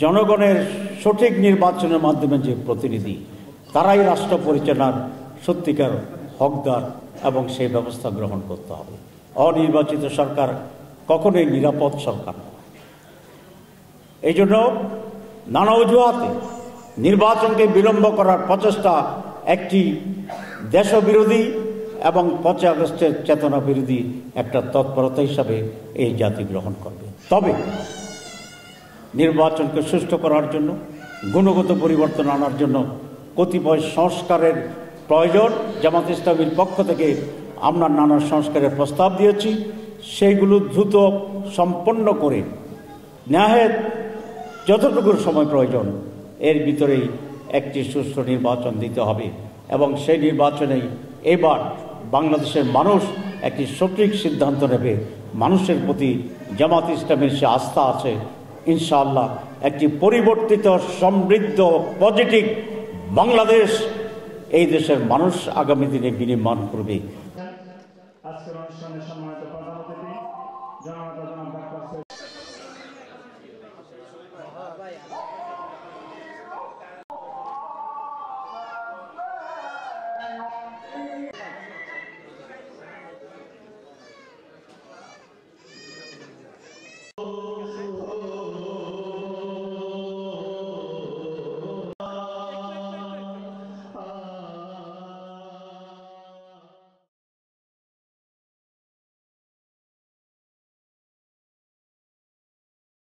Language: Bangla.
জনগণের সঠিক নির্বাচনের মাধ্যমে যে প্রতিনিধি, তারাই রাষ্ট্র পরিচালনার সত্যিকার হকদার এবং সেই ব্যবস্থা গ্রহণ করতে হবে। অনির্বাচিত সরকার কখনোই নিরাপদ সরকার নয়। এই জন্য নানা অজুহাতে নির্বাচনকে বিলম্ব করার প্রচেষ্টা একটি দেশবিরোধী এবং 5 আগস্টের চেতনা বিরোধী একটা তৎপরতা হিসাবে এই জাতি গ্রহণ করবে। তবে নির্বাচনকে সুষ্ঠু করার জন্য, গুণগত পরিবর্তন আনার জন্য কতিপয় সংস্কারের প্রয়োজন। জামাত ইসলামীর পক্ষ থেকে আমরা নানা সংস্কারের প্রস্তাব দিয়েছি। সেইগুলো দ্রুত সম্পন্ন করে ন্যায়ের যতটুকু সময় প্রয়োজন এর ভিতরেই একটি সুষ্ঠু নির্বাচন দিতে হবে এবং সেই নির্বাচনেই এবার বাংলাদেশের মানুষ একটি সঠিক সিদ্ধান্ত নেবে। মানুষের প্রতি জামাত ইসলামের সে আস্থা আছে। ইনশাআল্লাহ একটি পরিবর্তিত, সমৃদ্ধ, পজিটিভ বাংলাদেশ এই দেশের মানুষ আগামী দিনে বিনির্মাণ করবে। আজকের অনুষ্ঠানে সম্মানিত প্রধান অতিথি জননেতা জনাব ডক্টর